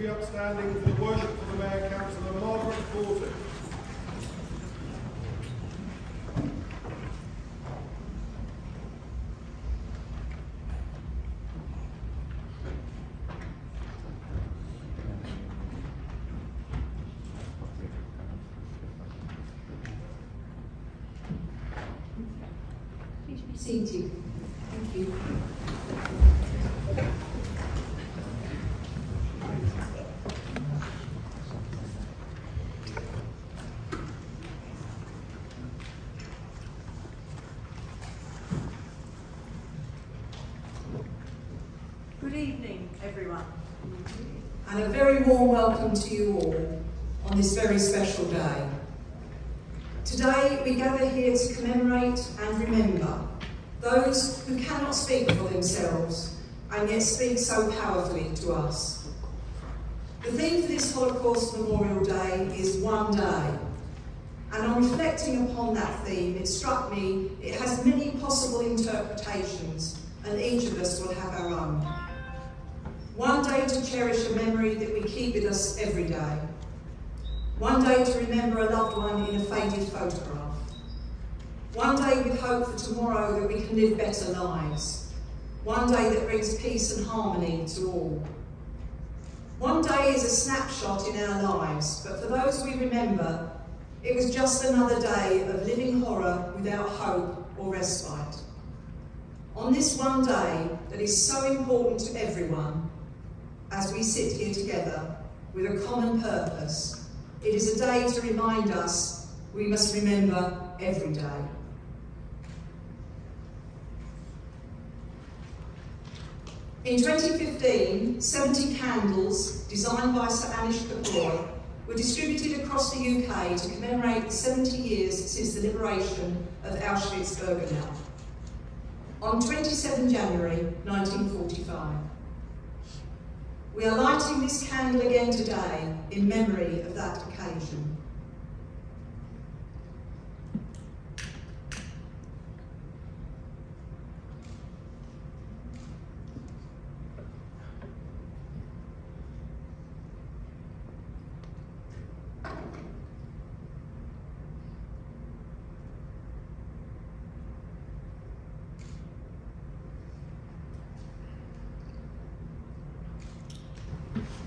be upstanding for the worship of the Mayor Councillor Margaret Fortin. Please be seated. Thank you. Good evening, everyone. And a very warm welcome to you all on this very special day. Today we gather here to commemorate and remember those who cannot speak for themselves and yet speak so powerfully to us. The theme for this Holocaust Memorial Day is One Day. And on reflecting upon that theme, it struck me it has many possible interpretations and each of us will have our own. One day to cherish a memory that we keep with us every day. One day to remember a loved one in a faded photograph. One day with hope for tomorrow that we can live better lives. One day that brings peace and harmony to all. One day is a snapshot in our lives, but for those we remember, it was just another day of living horror without hope or respite. On this one day that is so important to everyone, as we sit here together with a common purpose, it is a day to remind us we must remember every day. In 2015, 70 candles, designed by Sir Anish Kapoor, were distributed across the UK to commemorate the 70 years since the liberation of Auschwitz-Birkenau, on 27 January 1945. We are lighting this candle again today in memory of that occasion.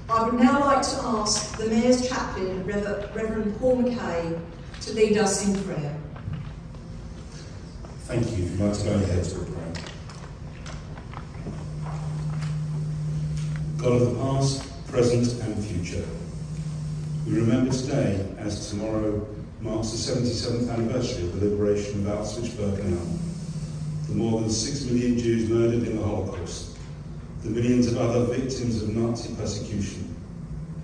I would now like to ask the Mayor's Chaplain, Reverend Paul McKay, to lead us in prayer. Thank you. If you'd like to go ahead to a prayer. God of the past, present and future, we remember today as tomorrow marks the 77th anniversary of the liberation of Auschwitz-Birkenau, the more than 6 million Jews murdered in the Holocaust, the millions of other victims of Nazi persecution,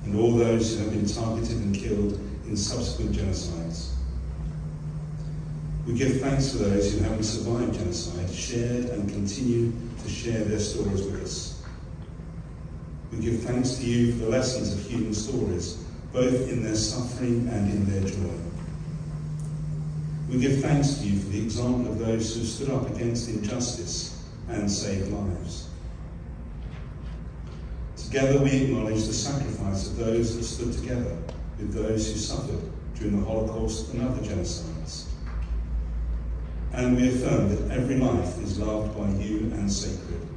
and all those who have been targeted and killed in subsequent genocides. We give thanks for those who, having survived genocide, shared and continue to share their stories with us. We give thanks to you for the lessons of human stories, both in their suffering and in their joy. We give thanks to you for the example of those who stood up against injustice and saved lives. Together we acknowledge the sacrifice of those that stood together with those who suffered during the Holocaust and other genocides. And we affirm that every life is loved by you and sacred.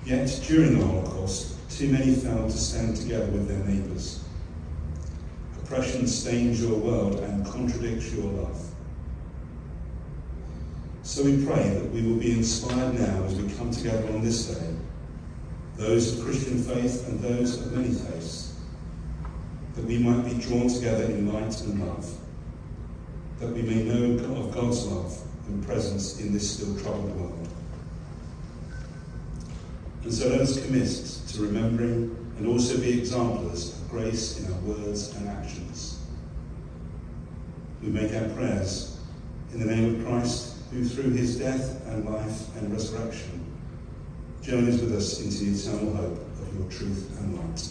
Yet during the Holocaust, too many failed to stand together with their neighbours. Oppression stains your world and contradicts your love. So we pray that we will be inspired now as we come together on this day, those of Christian faith and those of many faiths, that we might be drawn together in light and love, that we may know of God's love and presence in this still troubled world. And so let us commit to remembering and also be exemplars of grace in our words and actions. We make our prayers in the name of Christ, who through his death and life and resurrection journeys with us into the eternal hope of your truth and light.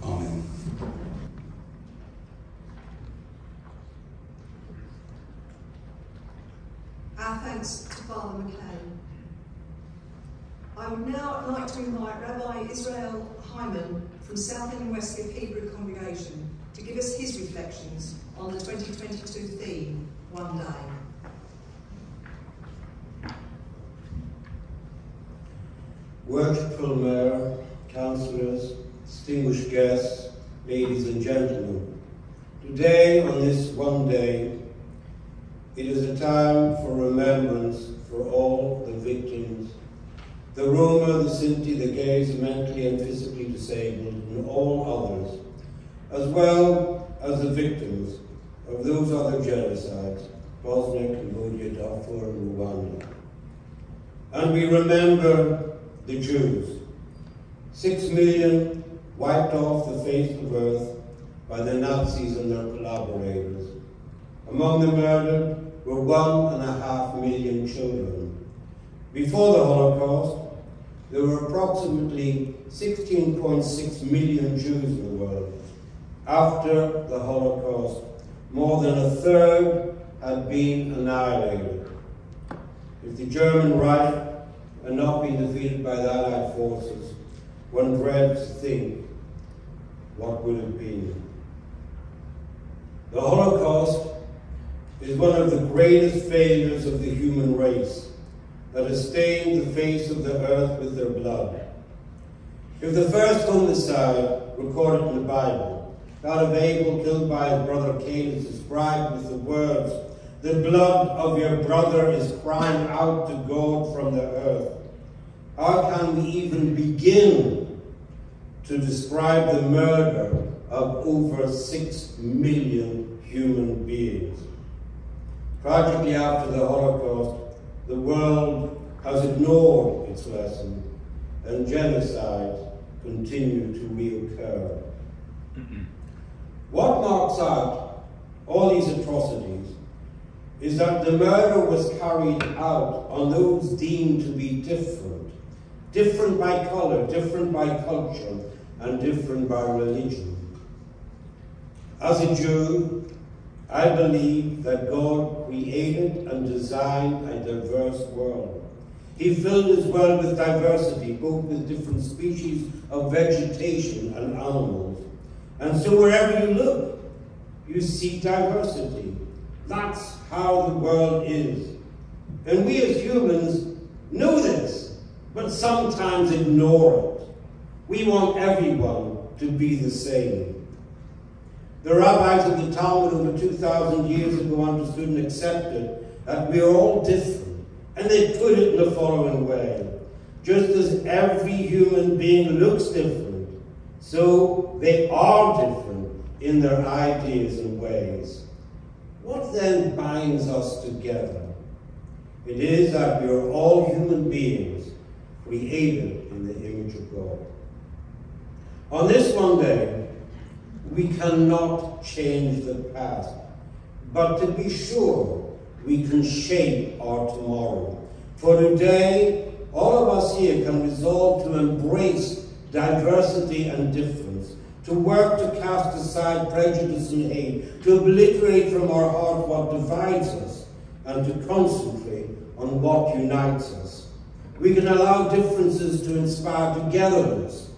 Amen. Our thanks to Father McKay. I would now like to invite Rabbi Israel Hyman from Southend-on-Sea Hebrew Congregation to give us his reflections on the 2022 theme, One Day. Worshipful Mayor, councillors, distinguished guests, ladies and gentlemen, today, on this one day, it is a time for remembrance for all the victims, the Roma, the Sinti, the gays, the mentally and physically disabled, and all others, as well as the victims of those other genocides, Bosnia, Cambodia, Darfur, and Rwanda. And we remember the Jews, 6 million wiped off the face of earth by the Nazis and their collaborators. Among the murdered were 1.5 million children. Before the Holocaust, there were approximately 16.6 million Jews in the world. After the Holocaust, more than a third had been annihilated. If the German Reich had not been defeated by the Allied forces, one dreads to think what would have been. The Holocaust is one of the greatest failures of the human race that has stained the face of the earth with their blood. If the first homicide recorded in the Bible, that of Abel killed by his brother Cain, is described with the words, "The blood of your brother is crying out to God from the earth," how can we even begin to describe the murder of over 6 million human beings? Tragically, after the Holocaust, the world has ignored its lesson, and genocides continue to reoccur. What marks out all these atrocities is that the murder was carried out on those deemed to be different. Different by color, different by culture, and different by religion. As a Jew, I believe that God created and designed a diverse world. He filled his world with diversity, both with different species of vegetation and animals. And so wherever you look, you see diversity. That's how the world is. And we as humans know this, but sometimes ignore it. We want everyone to be the same. The rabbis of the Talmud over 2,000 years ago understood and accepted that we are all different, and they put it in the following way. Just as every human being looks different, so they are different in their ideas and ways. What then binds us together? It is that we are all human beings created in the image of God. On this one day, we cannot change the past, but to be sure, we can shape our tomorrow. For today, all of us here can resolve to embrace diversity and difference, to work to cast aside prejudice and hate, to obliterate from our heart what divides us, and to concentrate on what unites us. We can allow differences to inspire togetherness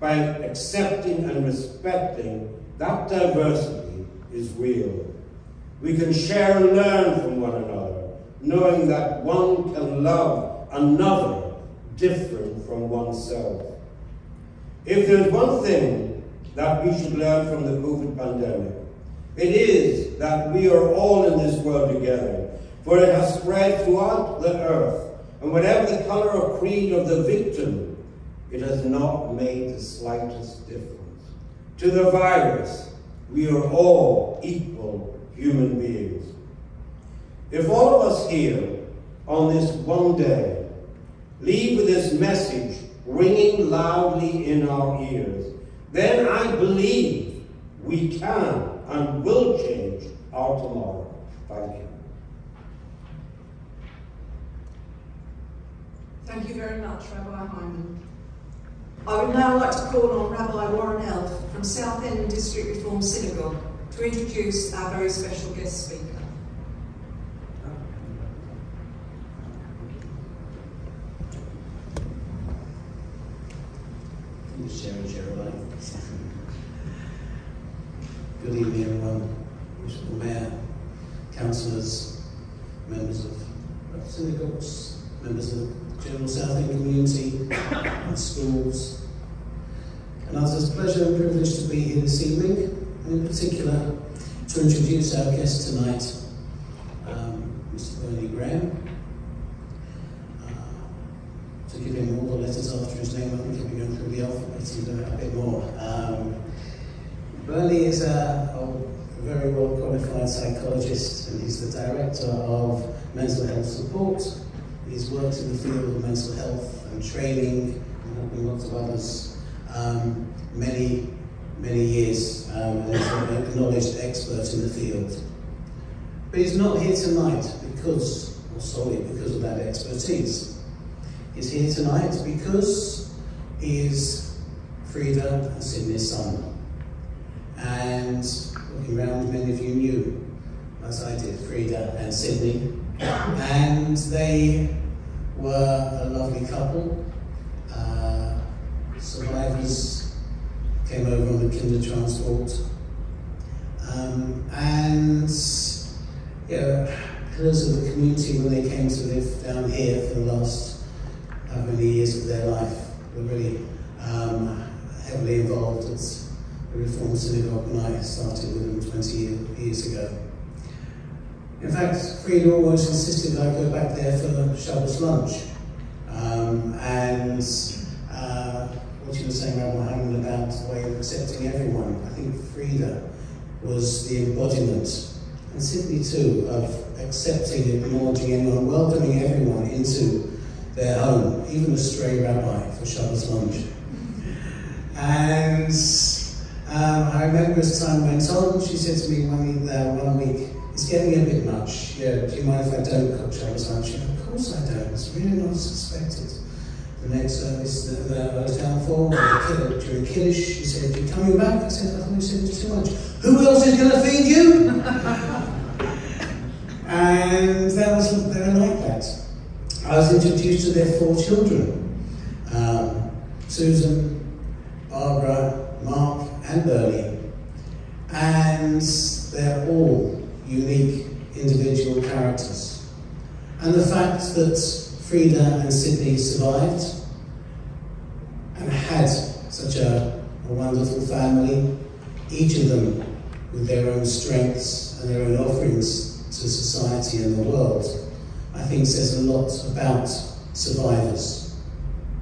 by accepting and respecting that diversity is real. We can share and learn from one another, knowing that one can love another different from oneself. If there's one thing that we should learn from the COVID pandemic, it is that we are all in this world together, for it has spread throughout the earth, and whatever the color or creed of the victim, it has not made the slightest difference. To the virus, we are all equal human beings. If all of us here on this one day leave with this message ringing loudly in our ears, then I believe we can and will change our tomorrow. Thank you. Thank you very much, Rabbi Hyman. I would now like to call on Rabbi Warren Elf from Southend District Reform Synagogue to introduce our very special guest speaker. English chair and chair alike. Good evening, everyone. Municipal Mayor, councillors, members of synagogues, members of the general Southend community, and schools. And it's a pleasure and privilege to be here this evening, and in particular to introduce our guest tonight, Mr. Bernie Graham. To give him all the letters after his name, I think he'll be going through the alphabet and a bit more. Bernie is a very well qualified psychologist, and he's the director of mental health support. He's worked in the field of mental health and training, and helping lots of others many years, and is an acknowledged expert in the field. But he's not here tonight because of that expertise. He's here tonight because he is Frida and Sydney's son. And looking around, many of you knew, as I did, Frida and Sydney. And they were a lovely couple. Survivors came over on the kinder transport. Pillars of the community when they came to live down here for the last how many years of their life were really heavily involved at the Reformed Synagogue when I started with them 20 years ago. In fact, Frida always insisted I go back there for Shabbos lunch. What you were saying, Rabbi Mohammed, about the way of accepting everyone, I think Frida was the embodiment, and Sydney too, of accepting, acknowledging anyone, welcoming everyone into their home, even a stray rabbi for Shabbos lunch. And I remember as time went on, she said to me one week, "It's getting a bit much. Yeah, do you mind if I don't cook Shabbos lunch?" She said, "Of course I don't. It's really not suspected." The next service that I was down for, during Kiddush, she said, "You coming back?" I said, "I thought you said it's too much." "Who else is going to feed you?" And they were like that. I was introduced to their 4 children, Susan, Barbara, Mark and Bernie, and they're all unique individual characters. And the fact that Frida and Sydney survived and had such a wonderful family, each of them with their own strengths and their own offerings to society and the world, I think says a lot about survivors,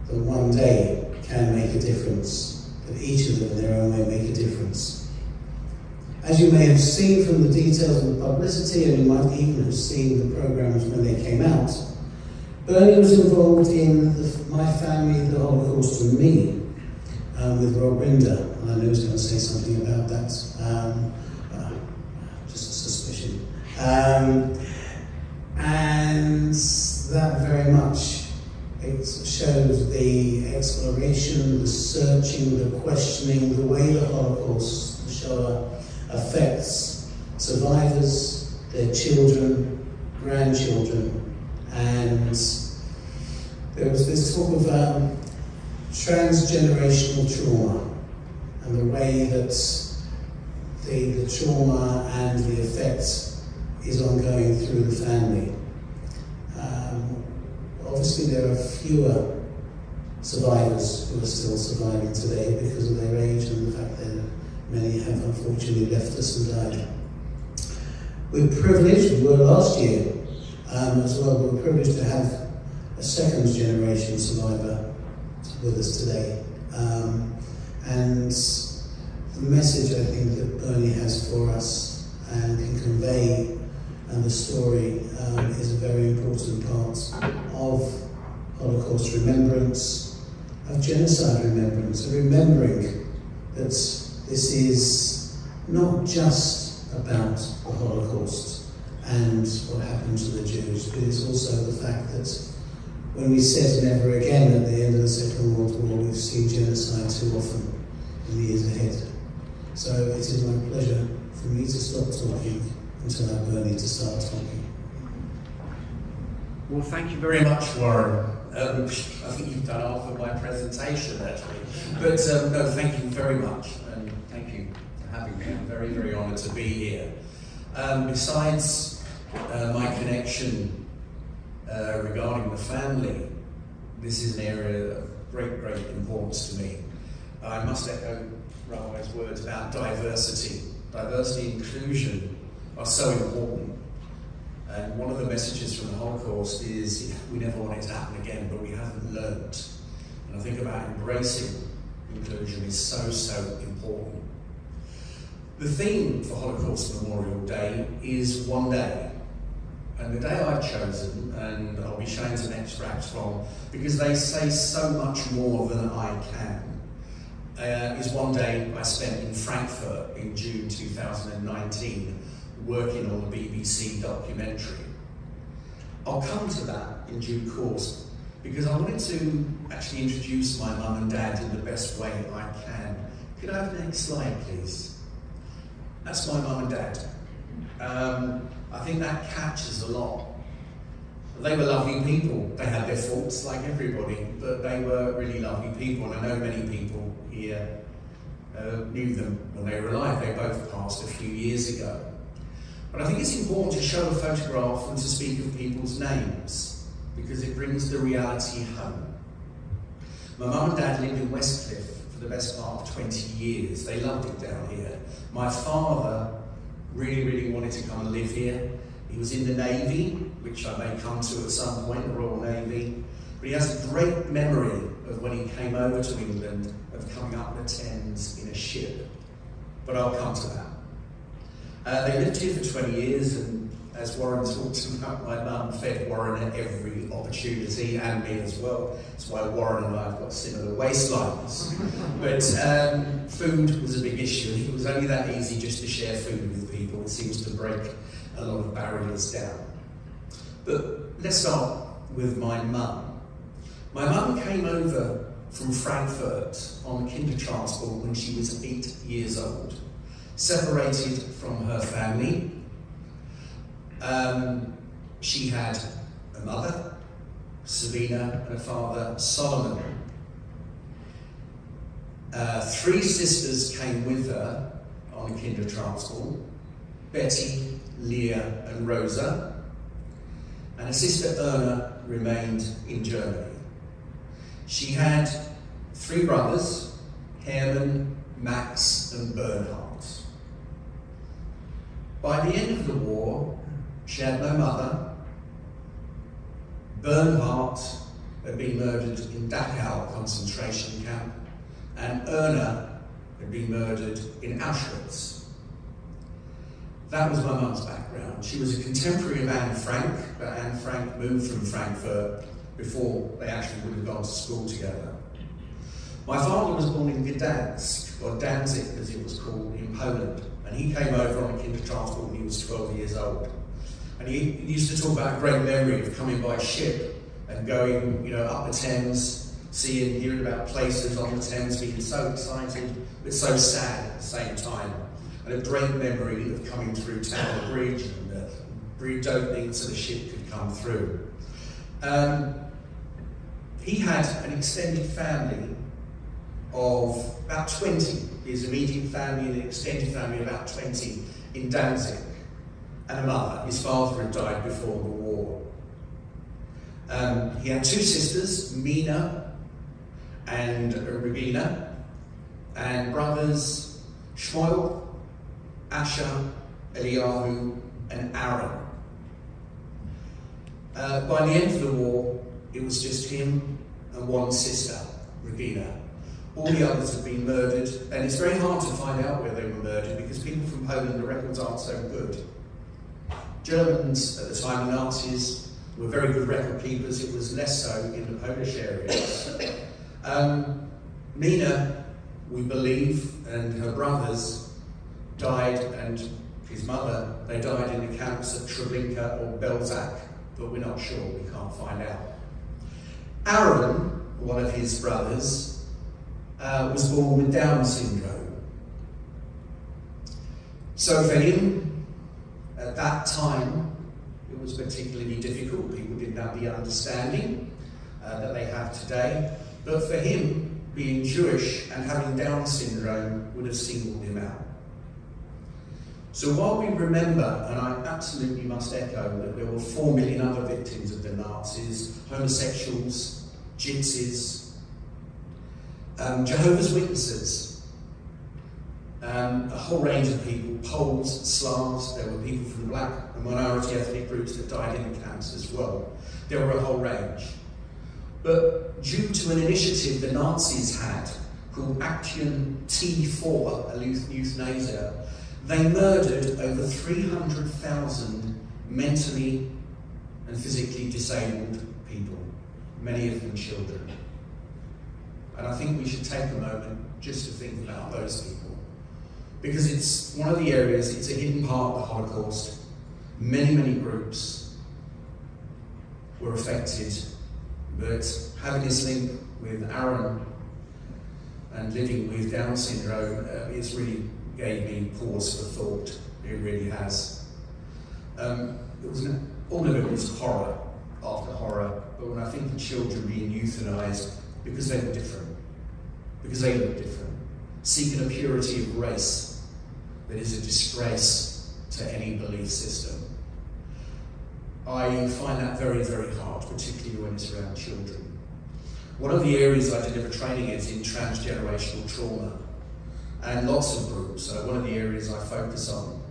that one day can make a difference, that each of them in their own way make a difference. As you may have seen from the details of the publicity, and you might even have seen the programmes when they came out, Bernie was involved in My Family, the Holocaust and Me, with Rob Rinder, and I know he's going to say something about that, just a suspicion. And that very much shows the exploration, the searching, the questioning, the way the Holocaust, the Shoah, affects survivors, their children, grandchildren, and there was this talk of transgenerational trauma, and the way that the trauma and the effect is ongoing through the family. Obviously there are fewer survivors who are still surviving today because of their age and the fact that many have unfortunately left us and died. We're privileged, we were last year as well, we were privileged to have a 2nd generation survivor with us today. And the message I think that Bernie has for us and can convey, and the story is a very important part of Holocaust remembrance, of genocide remembrance, of remembering that this is not just about the Holocaust and what happened to the Jews, but it's also the fact that when we said never again at the end of the Second World War, we've seen genocide too often in the years ahead. So it is my pleasure for me to stop talking and to allow Bernie to start talking. Well, thank you very much, Warren. I think you've done half of my presentation, actually. But no, thank you very much, and thank you for having me. I'm very, very honoured to be here. Besides my connection regarding the family, this is an area of great, great importance to me. I must echo Raoul's words about diversity. Diversity and inclusion are so important. And one of the messages from the Holocaust is we never want it to happen again, but we haven't learnt. And I think about embracing inclusion is so, so important. The theme for Holocaust Memorial Day is one day. And the day I've chosen, and I'll be showing some extracts from, because they say so much more than I can, is one day I spent in Frankfurt in June 2019, working on the BBC documentary. I'll come to that in due course, because I wanted to actually introduce my mum and dad in the best way I can. Could I have the next slide, please? That's my mum and dad. I think that captures a lot. They were lovely people. They had their faults like everybody, but they were really lovely people, and I know many people here knew them when they were alive. They both passed a few years ago. But I think it's important to show a photograph and to speak of people's names, because it brings the reality home. My mum and dad lived in Westcliff for the best part of 20 years. They loved it down here. My father really, really wanted to come and live here. He was in the Navy, which I may come to at some point, the Royal Navy. But he has a great memory of when he came over to England, of coming up the Thames in a ship. But I'll come to that. They lived here for 20 years, and as Warren talked about, my mum fed Warren at every opportunity, and me as well. That's why Warren and I have got similar waistlines. But food was a big issue. It was only that easy just to share food with people. It seems to break a lot of barriers down. But let's start with my mum. My mum came over from Frankfurt on kinder transport when she was 8 years old, separated from her family. She had a mother, Sabina, and a father, Solomon. 3 sisters came with her on the kinder transport: Betty, Leah, and Rosa. And her sister Erna remained in Germany. She had 3 brothers: Hermann, Max, and Bernhard. By the end of the war, she had no mother. Bernhard had been murdered in Dachau concentration camp, and Erna had been murdered in Auschwitz. That was my mum's background. She was a contemporary of Anne Frank, but Anne Frank moved from Frankfurt before they actually would have gone to school together. My father was born in Gdansk, or Danzig as it was called, in Poland, and he came over on a kinder transport when he was 12 years old. And he used to talk about a great memory of coming by ship and going, up the Thames, seeing, hearing about places on the Thames, being so excited, but so sad at the same time. And a great memory of coming through Tower Bridge and the bridge opening so the ship could come through. He had an extended family of about 20, his immediate family and an extended family of about 20 in Danzig, and a mother. His father had died before the war. He had 2 sisters, Mina and Regina, and brothers Shmuel, Asher, Eliyahu, and Aaron. By the end of the war, it was just him and 1 sister, Regina. All the others had been murdered, and it's very hard to find out where they were murdered because people from Poland, the records aren't so good. Germans at the time, the Nazis, were very good record keepers. It was less so in the Polish areas. Mina, we believe, and her brothers died, and his mother, they died in the camps at Treblinka or Belzec, but we're not sure, we can't find out. Aaron, one of his brothers, was born with Down syndrome. So for him, at that time, It was particularly difficult. People didn't have the understanding that they have today. But for him, being Jewish and having Down syndrome would have singled him out. So while we remember, and I absolutely must echo that there were 4 million other victims of the Nazis, homosexuals, gypsies, Jehovah's Witnesses, a whole range of people, Poles, Slavs, there were people from black and minority ethnic groups that died in the camps as well. There were a whole range. But due to an initiative the Nazis had called Action T4, a euthanasia, they murdered over 300,000 mentally and physically disabled people, many of them children. And I think we should take a moment just to think about those people. Because it's one of the areas, it's a hidden part of the Holocaust. Many, many groups were affected, but having this link with Aaron and living with Down syndrome, it's really gave me pause for thought. It really has. All of it was horror after horror, but when I think of children being euthanized because they were different, because they look different, seeking a purity of race that is a disgrace to any belief system, I find that very, very hard, particularly when it's around children. One of the areas I deliver training is in transgenerational trauma, and lots of groups. So one of the areas I focus on,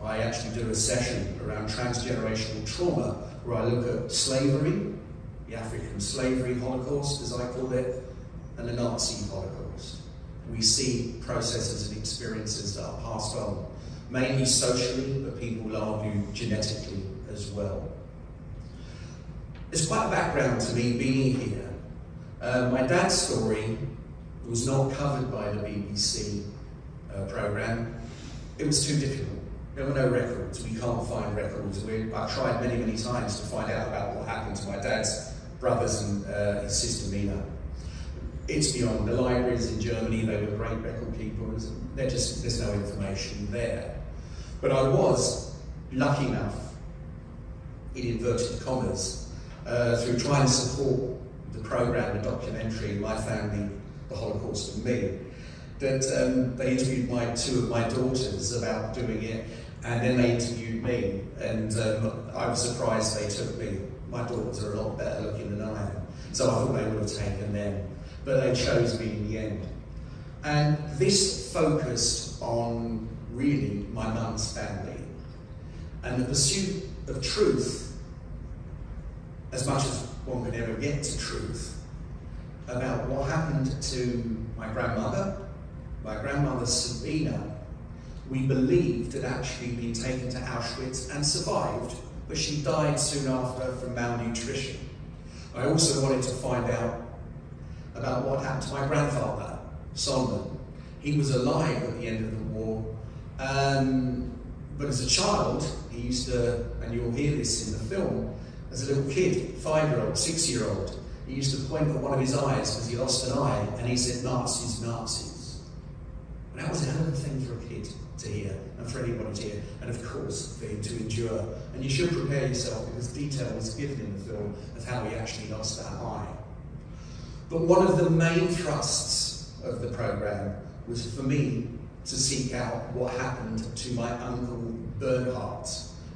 I actually do a session around transgenerational trauma where I look at slavery, the African slavery Holocaust as I call it, and the Nazi Holocaust. We see processes and experiences that are passed on, mainly socially, but people will argue genetically as well. It's quite a background to me being here. My dad's story was not covered by the BBC programme. It was too difficult. There were no records. We can't find records. I've tried many, many times to find out about what happened to my dad's brothers and his sister Mina. It's beyond. The libraries in Germany, they were great record keepers. There's no information there. But I was lucky enough, in inverted commas, through trying to support the programme, the documentary, My Family, The Holocaust and Me, that they interviewed two of my daughters about doing it, and then they interviewed me, and I was surprised they took me. My daughters are a lot better looking than I am, so I thought they would have taken them, but they chose me in the end. And this focused on really my mum's family and the pursuit of truth, as much as one could ever get to truth, about what happened to my grandmother Sabina. We believed had actually been taken to Auschwitz and survived, but she died soon after from malnutrition. I also wanted to find out about what happened to my grandfather, Solomon. He was alive at the end of the war, but as a child, he used to, and you'll hear this in the film, as a little kid, 5-year-old, 6-year-old, he used to point at one of his eyes because he lost an eye, and he said, "Nazis, Nazis." And that was a hell of a thing for a kid to hear, and for anybody to hear, and of course, for him to endure. And you should prepare yourself, because detail was given in the film of how he actually lost that eye. But one of the main thrusts of the programme was for me to seek out what happened to my uncle Bernhard,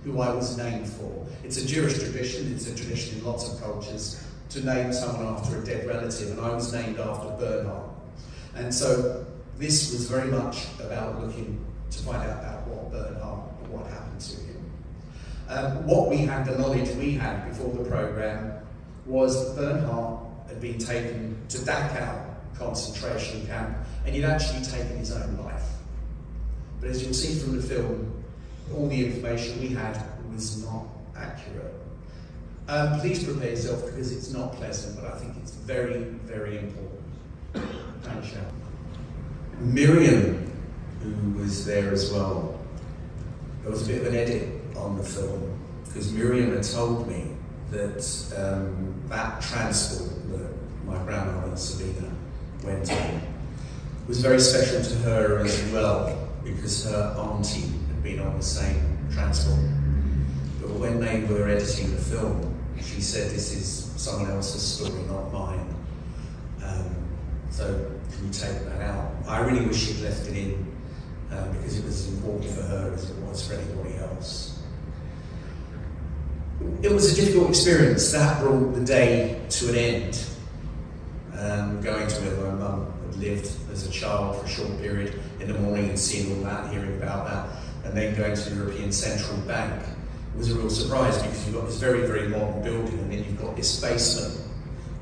who I was named for. It's a Jewish tradition, it's a tradition in lots of cultures, to name someone after a dead relative, and I was named after Bernhard. And so this was very much about looking to find out about what Bernhard and what happened to him. What we had, the knowledge we had before the programme, was that Bernhard had been taken to Dachau concentration camp, and he'd actually taken his own life. But as you'll see from the film, all the information we had was not accurate. Please prepare yourself, because it's not pleasant, but I think it's very, very important. Thanks, Sharon. Miriam, who was there as well, there was a bit of an edit on the film, because Miriam had told me that that transport that my grandmother Sabina went on was very special to her as well, because her auntie had been on the same transport. But but when they were editing the film, she said, "This is someone else's story, not mine. So can you take that out?" I really wish she'd left it in because it was as important for her as it was for anybody else. It was a difficult experience. That brought the day to an end. Going to where my mum had lived as a child for a short period in the morning and seeing all that, hearing about that, and then going to the European Central Bank was a real surprise because you've got this very, very modern building and then you've got this basement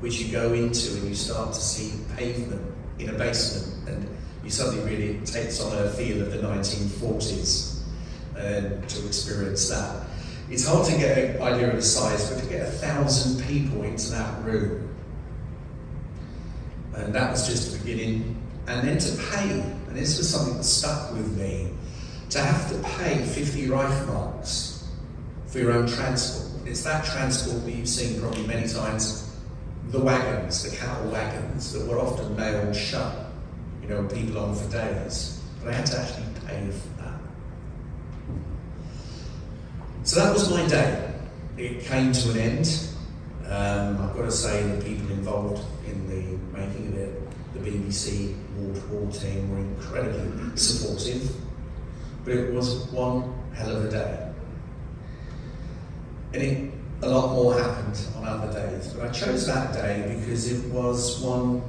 which you go into and you start to see pavement in a basement, and you suddenly really, it takes on a feel of the 1940s to experience that. It's hard to get an idea of the size, but to get 1,000 people into that room, and that was just the beginning. And then to pay, and this was something that stuck with me, to have to pay 50 Reichmarks for your own transport. It's that transport that you've seen probably many times, the wagons, the cattle wagons, that were often nailed shut, you know, people on for days. But I had to actually pay for that. So that was my day. It came to an end. I've got to say the people involved in the making of it, the BBC wall-to-wall team, were incredibly supportive. But it was one hell of a day. And a lot more happened on other days. But I chose that day because it was one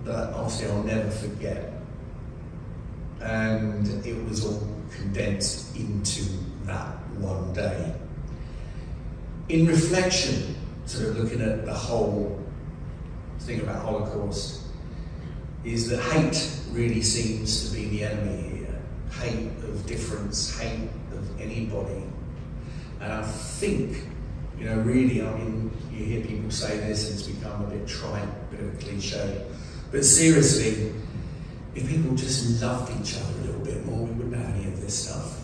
that obviously I'll never forget. And it was all condensed into that one day. In reflection, sort of looking at the whole thing about Holocaust, is that hate really seems to be the enemy here. Hate of difference, hate of anybody. And I think, you know, really, I mean, you hear people say this and it's become a bit trite, a bit of a cliche. But seriously, if people just loved each other a little bit more, we wouldn't have any of this stuff.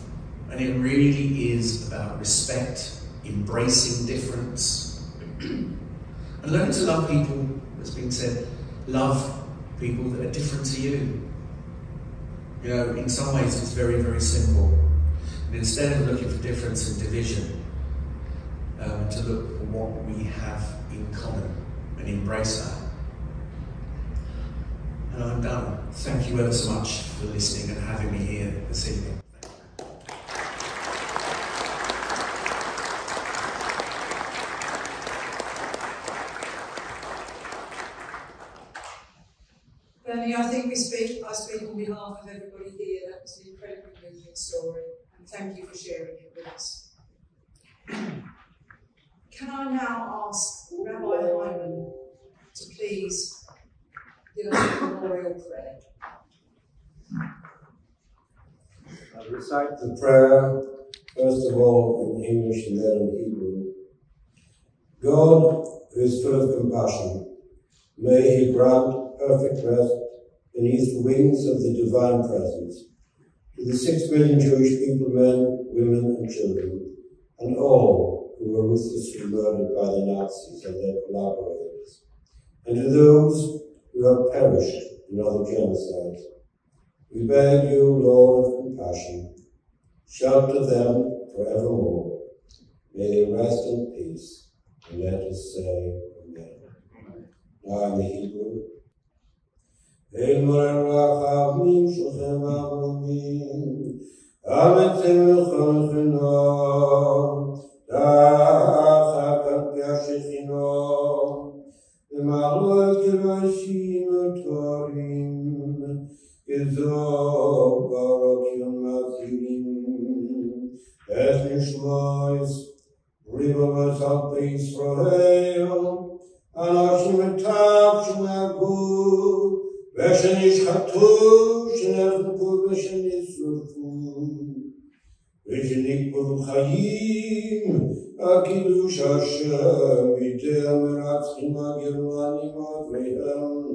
And it really is about respect, embracing difference, and learning to love people, as been said, love people that are different to you. You know, in some ways it's very, very simple. And instead of looking for difference and division, to look for what we have in common and embrace that. And I'm done. Thank you ever so much for listening and having me here this evening. Bernie, I think I speak on behalf of everybody here. That was an incredibly moving story, and thank you for sharing it with us. Can I now ask Rabbi Hyman to please give us a memorial prayer? I'll recite the prayer, first of all in English and then in Hebrew. God, who is full of compassion, may he grant perfect rest beneath the wings of the divine presence to the 6 million Jewish people, men, women and children, and all who were ruthlessly murdered by the Nazis and their collaborators, and to those who have perished in other genocides. We beg you, Lord of compassion, shelter them forevermore. May they rest in peace, and let us say Amen. Now in the Hebrew. El Rachamim Shochem Avrodim, Ametzem Chonchino, Dachak Shechino, Emarot Keloshim Torim, Gezor Barak Yom Mazilim, Es Nishmois, Rivavas Al Yisrael, Anashim Etav Shemagu, ושנשחטו, שנחנקו ושנשרפו, ושנקברו חיים, הקידוש השם, בידי המרצחים הגרמנים אבריהם,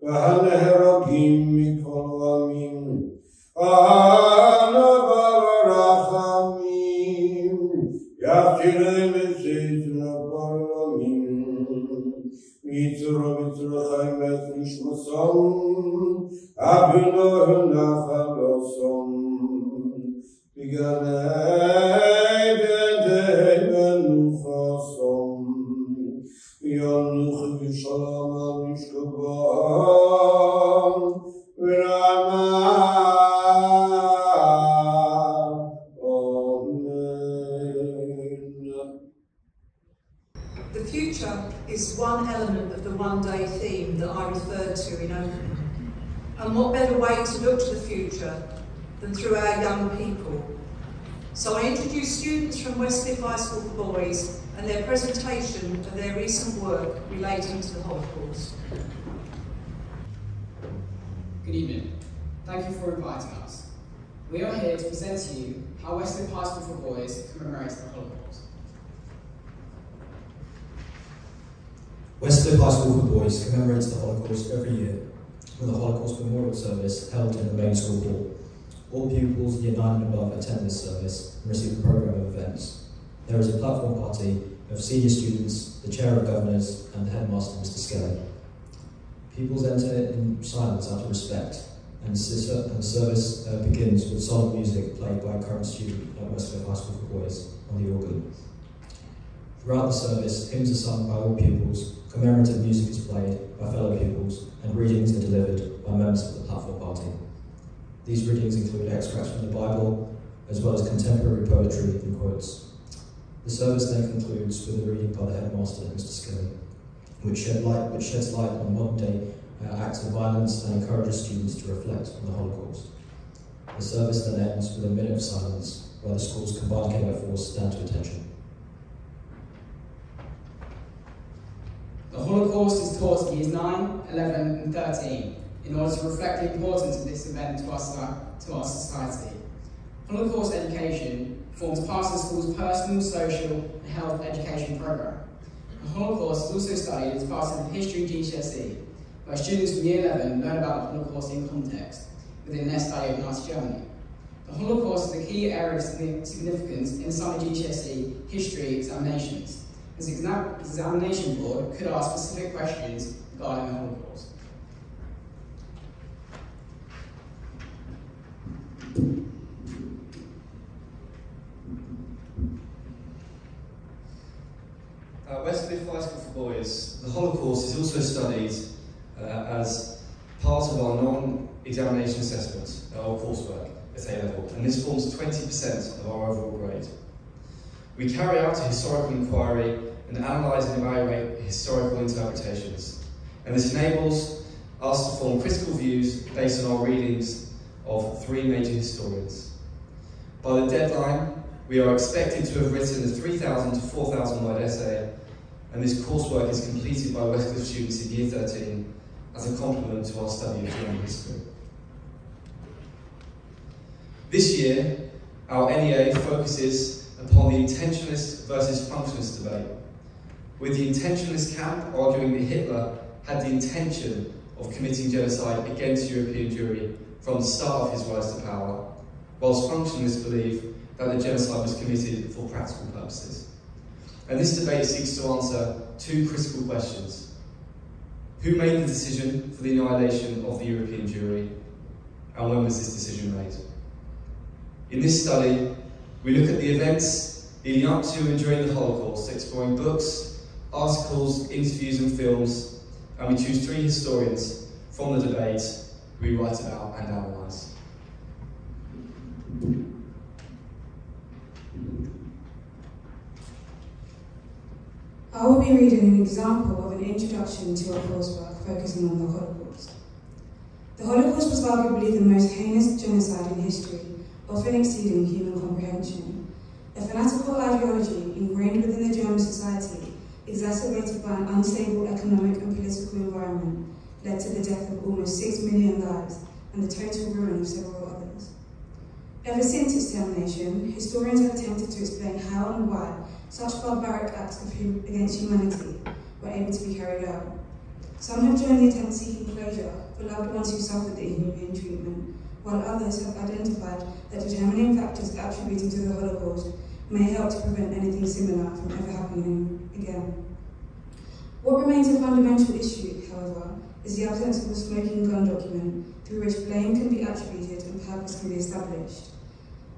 והנהרגים מכל העמים, אנא ברחמים, יחזירם את זיתנה ברלמים, Mitzvah Chaim Nishmasom, Abino Nachalosom, Began The future is one element of the one-day theme that I referred to in opening. And what better way to look to the future than through our young people? So I introduce students from Westcliff High School for Boys and their presentation of their recent work relating to the Holocaust. Good evening. Thank you for inviting us. We are here to present to you how Westcliff High School for Boys commemorates the Holocaust. Westcliff High School for Boys commemorates the Holocaust every year with a Holocaust Memorial service held in the main school hall. All pupils year 9 and above attend this service and receive a programme of events. There is a platform party of senior students, the Chair of Governors and the Headmaster, Mr. Skelly. Pupils enter in silence out of respect, and the service begins with solemn music played by a current student at Westcliff High School for Boys on the organ. Throughout the service, hymns are sung by all pupils, commemorative music is played by fellow pupils, and readings are delivered by members of the platform party. These readings include extracts from the Bible, as well as contemporary poetry and quotes. The service then concludes with a reading by the Headmaster, Mr. Skelly, which sheds light on modern-day acts of violence and encourages students to reflect on the Holocaust. The service then ends with a minute of silence, where the school's combined cadet force stand to attention. The Holocaust is taught in years 9, 11 and 13 in order to reflect the importance of this event to our society. Holocaust education forms part of the school's personal, social and health education programme. The Holocaust is also studied as part of the History GCSE, where students from year 11 learn about the Holocaust in context within their study of Nazi Germany. The Holocaust is a key area of significance in some GCSE history examinations. This examination board could ask specific questions regarding the Holocaust. At Westcliff High School for Boys, the Holocaust is also studied as part of our non-examination assessment, our coursework at A-level, and this forms 20% of our overall grade. We carry out a historical inquiry and analyse and evaluate historical interpretations, and this enables us to form critical views based on our readings of 3 major historians. By the deadline, we are expected to have written a 3,000 to 4,000 word essay, and this coursework is completed by Westcliff students in Year 13 as a complement to our study of German history. This year, our NEA focuses upon the intentionalist versus functionalist debate, with the intentionalist camp arguing that Hitler had the intention of committing genocide against European Jewry from the start of his rise to power, whilst functionalists believe that the genocide was committed for practical purposes. And this debate seeks to answer 2 critical questions. Who made the decision for the annihilation of the European Jewry, and when was this decision made? In this study, we look at the events leading up to and during the Holocaust, exploring books, articles, interviews and films, and we choose 3 historians from the debate who we write about and analyse. I will be reading an example of an introduction to our coursework focusing on the Holocaust. The Holocaust was arguably the most heinous genocide in history, often exceeding human comprehension. A fanatical ideology ingrained within the German society, exacerbated by an unstable economic and political environment, led to the death of almost 6 million lives and the total ruin of several others. Ever since its termination, historians have attempted to explain how and why such barbaric acts against humanity were able to be carried out. Some have joined the attempt seeking closure for loved ones who suffered the inhumane treatment, while others have identified that determining factors attributing to the Holocaust may help to prevent anything similar from ever happening again. What remains a fundamental issue, however, is the absence of a smoking gun document through which blame can be attributed and purpose can be established.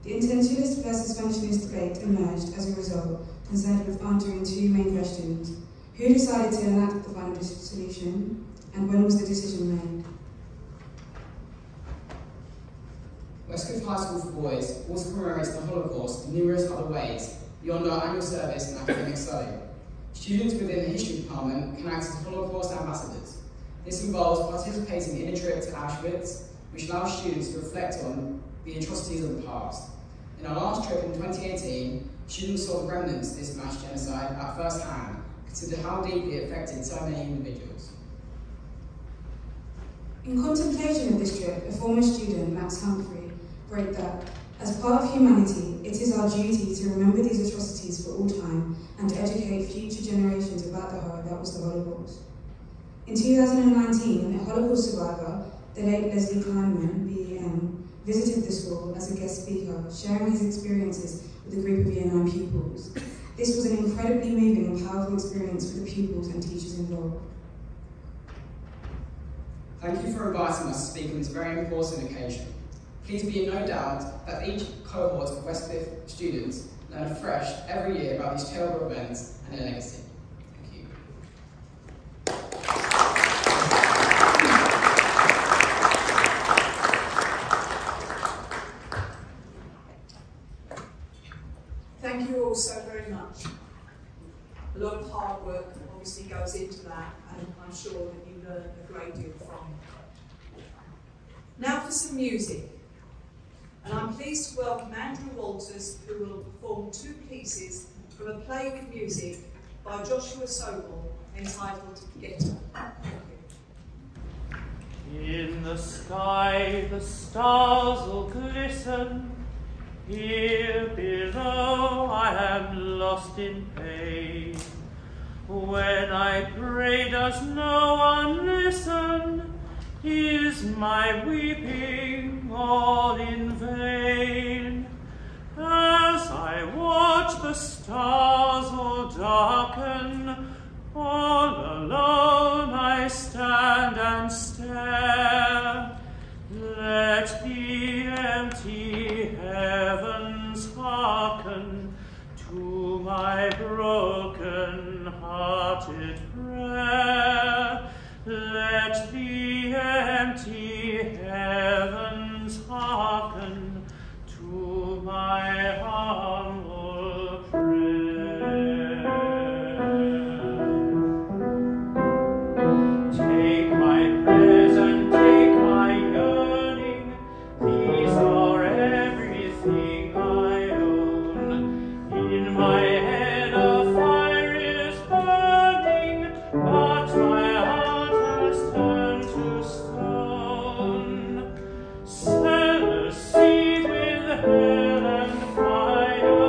The intentionalist versus functionalist debate emerged as a result, concerned with answering 2 main questions. Who decided to enact the final solution, and when was the decision made? Westcliff High School for Boys also commemorates the Holocaust in numerous other ways beyond our annual service and academic study. Students within the History Department can act as Holocaust ambassadors. This involves participating in a trip to Auschwitz, which allows students to reflect on the atrocities of the past. In our last trip in 2018, students saw the remnants of this mass genocide at first hand, consider how deeply it affected so many individuals. In contemplation of this trip, a former student, Max Humphrey, wrote that, as part of humanity, it is our duty to remember these atrocities for all time and to educate future generations about the horror that was the Holocaust. In 2019, a Holocaust survivor, the late Leslie Kleinman, BEM, visited the school as a guest speaker, sharing his experiences with a group of Year 9 pupils. This was an incredibly moving and powerful experience for the pupils and teachers involved. Thank you for inviting us to speak on this very important occasion. Please be in no doubt that each cohort of Westcliff students learn afresh every year about these terrible events and their legacy. Thank you. Thank you all so very much. A lot of hard work obviously goes into that, and I'm sure that you learn a great deal from it. Now for some music. And I'm pleased to welcome Andrew Walters, who will perform two pieces from a play with music by Joshua Sobel entitled Ghetto. In the sky the stars will glisten, here below I am lost in pain. When I pray does no one listen? Is my weeping all in vain? As I watch the stars all darken, all alone I stand and stare. Let the empty heavens hearken to my broken-hearted prayer. Let the empty heavens hearken to my humble prayer. Take my prayers and take my yearning, these are everything I own. In my head a fire is burning, but my heart has turned to stone. Sell a seed with hell and fire,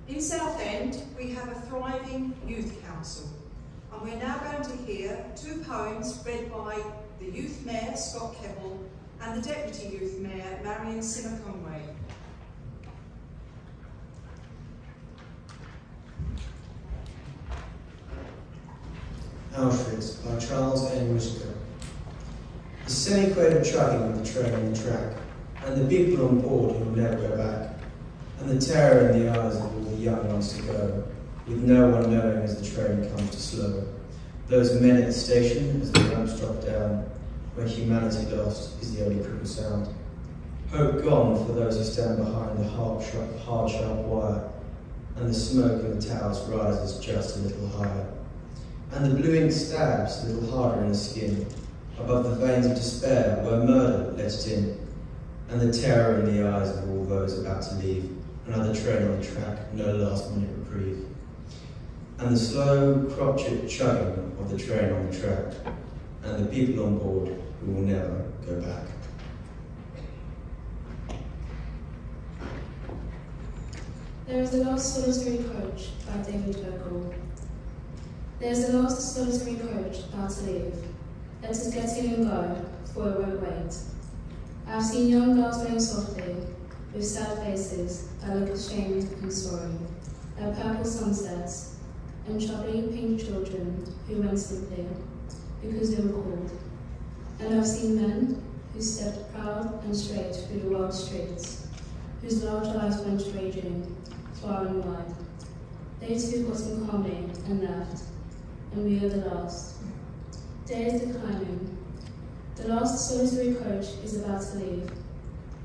In Southend, we have a thriving youth council, and we're now going to hear two poems read by the youth mayor, Scott Keble, and the deputy youth mayor, Marion Simmer-Conway. Auschwitz by Charles A. Whisker. The semi-quavered chugging of the train on the track, and the people on board who will never go back, and the terror in the eyes of all the young ones to go, with no one knowing as the train comes to slow. Those men at the station as the ramps drop down, where humanity lost is the only crippled sound. Hope gone for those who stand behind the hard sharp wire, and the smoke in the towers rises just a little higher. And the blue ink stabs a little harder in the skin, above the veins of despair where murder let it in, and the terror in the eyes of all those about to leave, another train on the track, no last minute reprieve. And the slow, crotchet chugging of the train on the track, and the people on board who will never go back. There is a lost solitary coach by David Vogel. There is a lost solitary coach about to leave. Let us get in and go, for it won't wait. I have seen young girls going softly, with sad faces that look ashamed and sorry, like purple sunsets, and chubby pink children who went simply, because they were called. And I have seen men who stepped proud and straight through the world streets, whose large eyes went raging, far and wide. They too got in calmly and left, and we are the last. Day is declining. The last solitary coach is about to leave.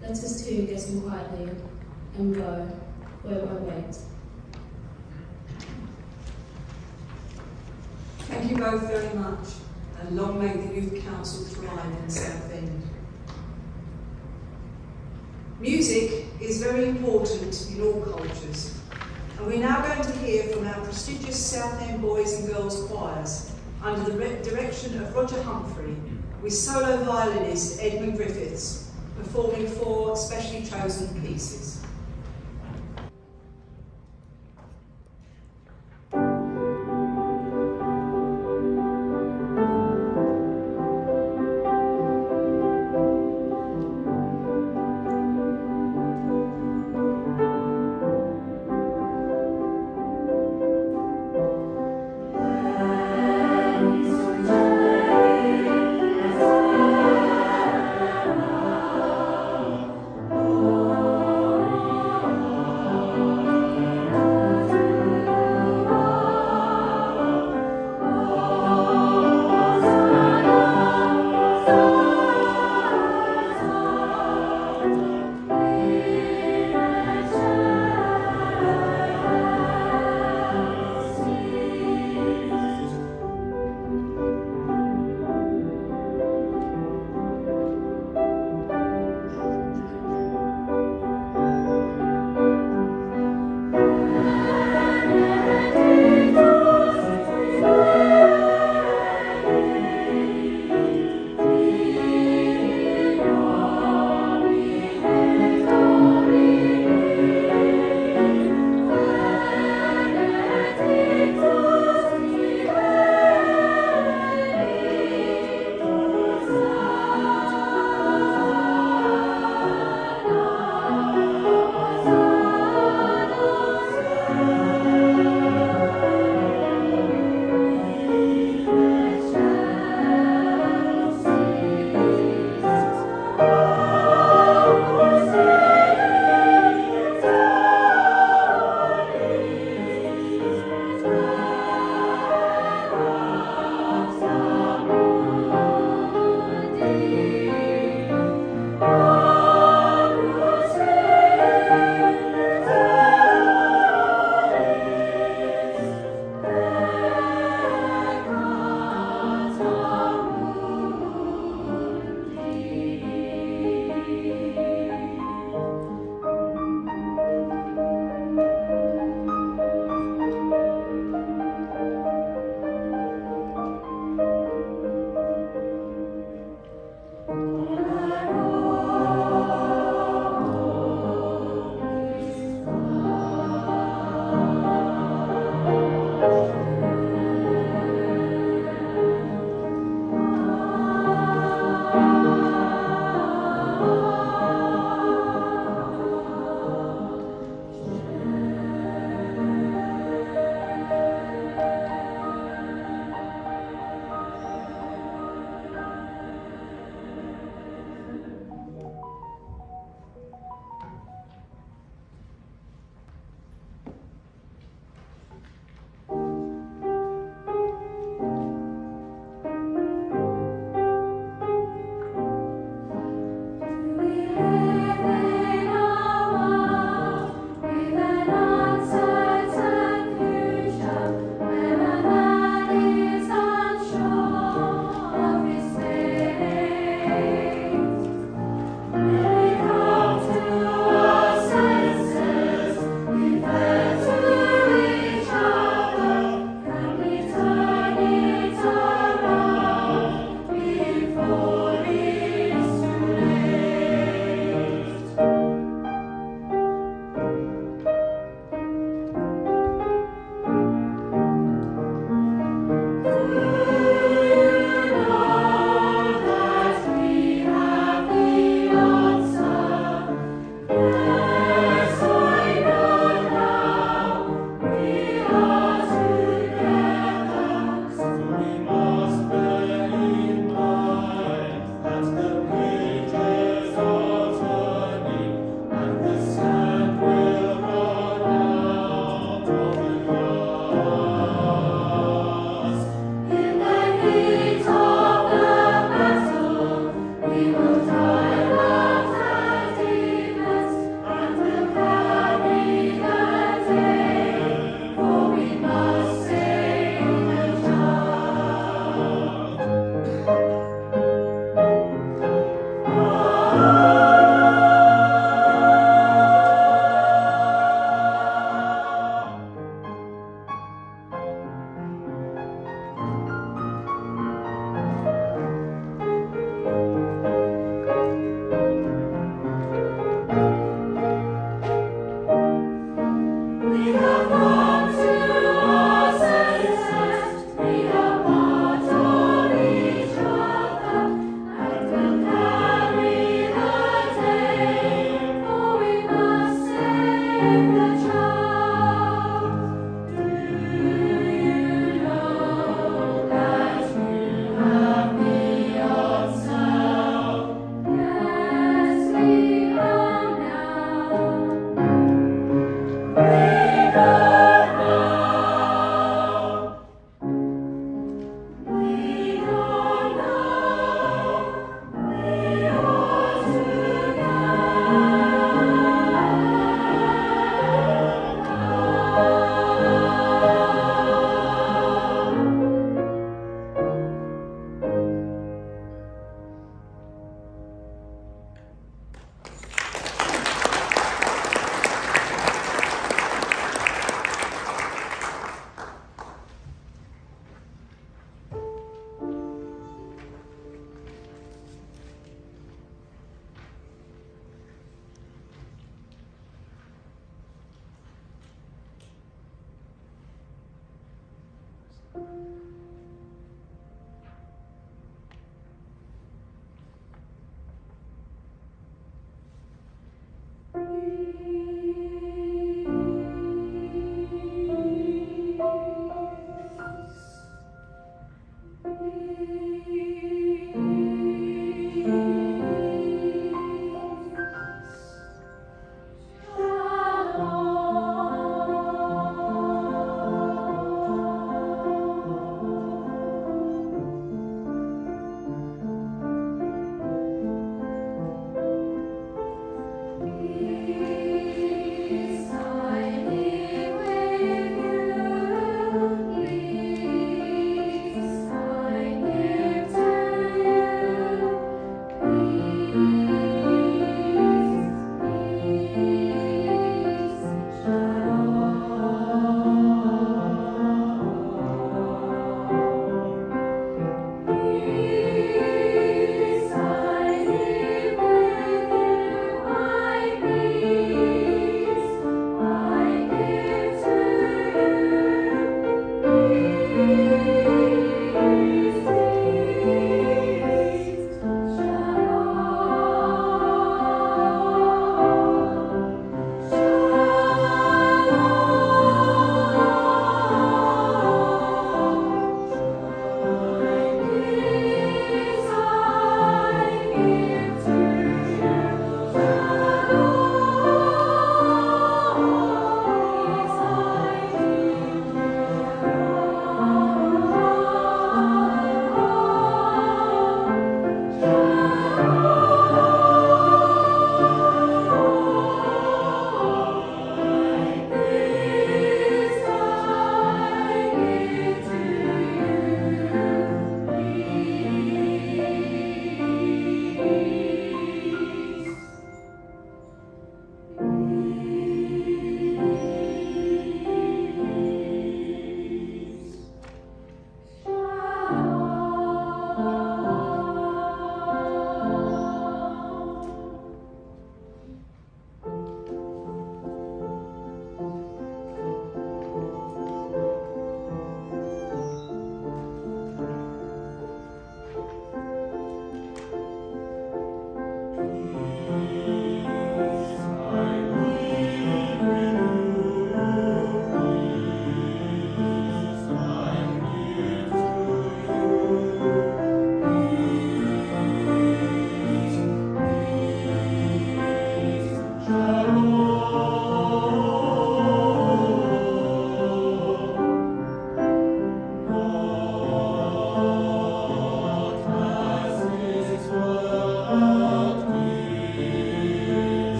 Let us too get in quietly and go, where it won't wait. Thank you both very much, and long may the Youth Council thrive in Southend. Music is very important in all cultures, and we're now going to hear from our prestigious Southend Boys and Girls Choirs under the direction of Roger Humphrey, with solo violinist Edmund Griffiths, performing 4 specially chosen pieces.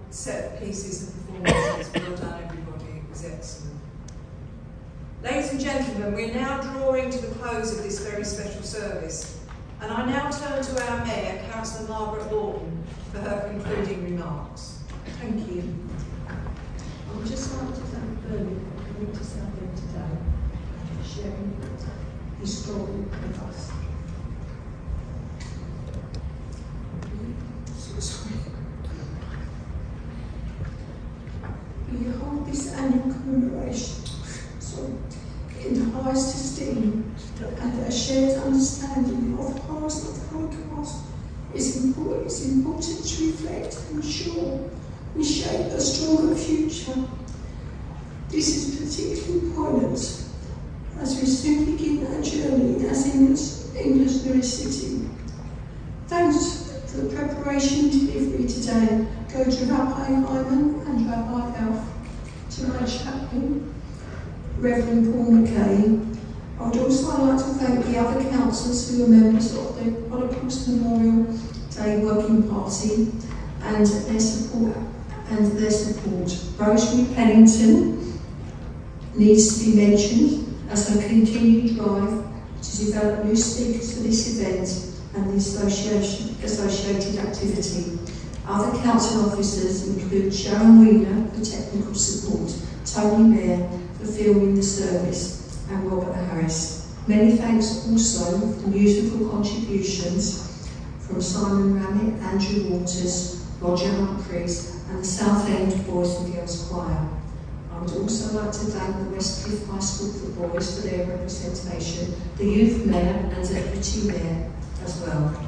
set of pieces and performances. Well done, everybody. It was excellent. Ladies and gentlemen, we're now drawing to the close of this very special service, and I now turn to our Mayor, Councillor Margaret Lawton, for her concluding remarks. Thank you. I would just like to thank Bernie for coming to Southend today, sharing his story with us. We hold this annual commemoration in the highest esteem, and a shared understanding of the horrors of the Holocaust is important to reflect and ensure we shape a stronger future. This is particularly important as we soon begin our journey as England's newest city. Thanks for the preparation and delivery today go to Rabbi Hyman and Rabbi Elf, to my chaplain, Reverend Paul McKay. I would also like to thank the other councillors who are members of the Holocaust Memorial Day Working Party and their support. Rosemary Pennington needs to be mentioned as her continued drive to develop new speakers for this event and the associated activity. Other council officers include Sharon Wheeler for technical support, Tony Mayer for filming the service, and Robert Harris. Many thanks also for musical contributions from Simon Ramett, Andrew Waters, Roger Humphreys, and the Southend Boys and Girls Choir. I would also like to thank the Westcliff High School for Boys for their representation, the Youth Mayor and Deputy Mayor as well.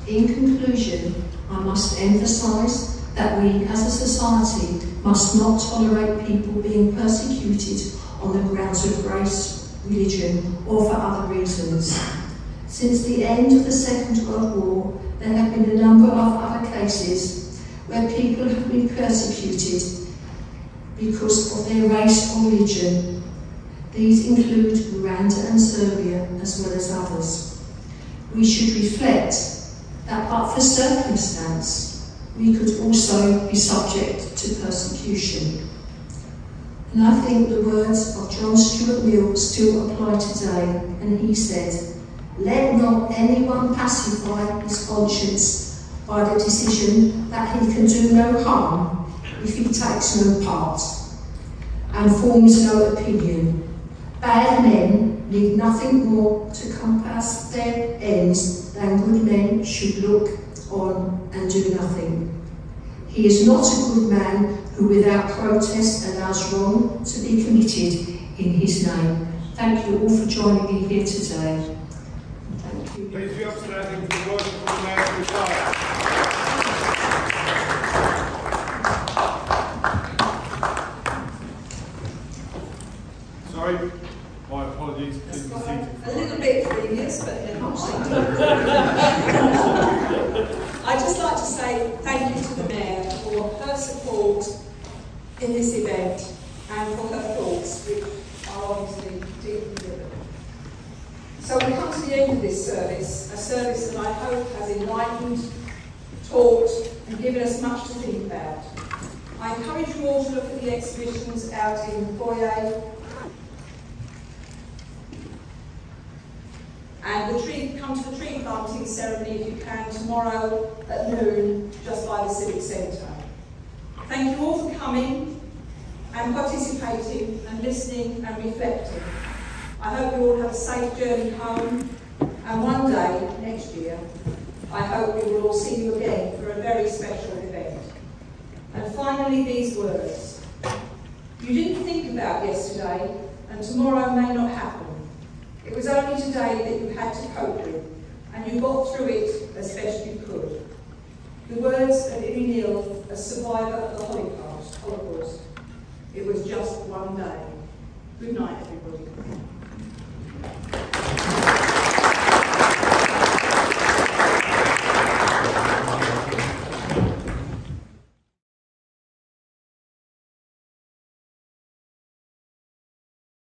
In conclusion, I must emphasise that we as a society must not tolerate people being persecuted on the grounds of race, religion, or for other reasons. Since the end of the Second World War, there have been a number of other cases where people have been persecuted because of their race or religion. These include Rwanda and Serbia, as well as others. We should reflect that but for circumstance, we could also be subject to persecution. And I think the words of John Stuart Mill still apply today, and he said, "Let not anyone pacify his conscience by the decision that he can do no harm if he takes no part and forms no opinion. Bad men need nothing more to compass their ends than good men should look on and do nothing. He is not a good man who without protest allows wrong to be committed in his name." Thank you all for joining me here today. Thank you. Please be upstanding for the words of the Mayor to retire. Sorry, my apologies. Please be seated. A little bit previous, but never mind. I'd just like to say thank you to the Mayor for her support in this event and for her thoughts, which are obviously deeply given. So we come to the end of this service, a service that I hope has enlightened, taught and given us much to think about. I encourage you all to look at the exhibitions out in the foyer and come to the tree planting ceremony if you can tomorrow at noon just by the Civic Centre. Thank you all for coming and participating and listening and reflecting. I hope you all have a safe journey home, and one day, next year, I hope we will all see you again for a very special event. And finally, these words. You didn't think about yesterday, and tomorrow may not happen. It was only today that you had to cope with, and you got through it as best you could. The words of Ibn Neil, a survivor of the Holocaust. It was just one day. Good night, everybody.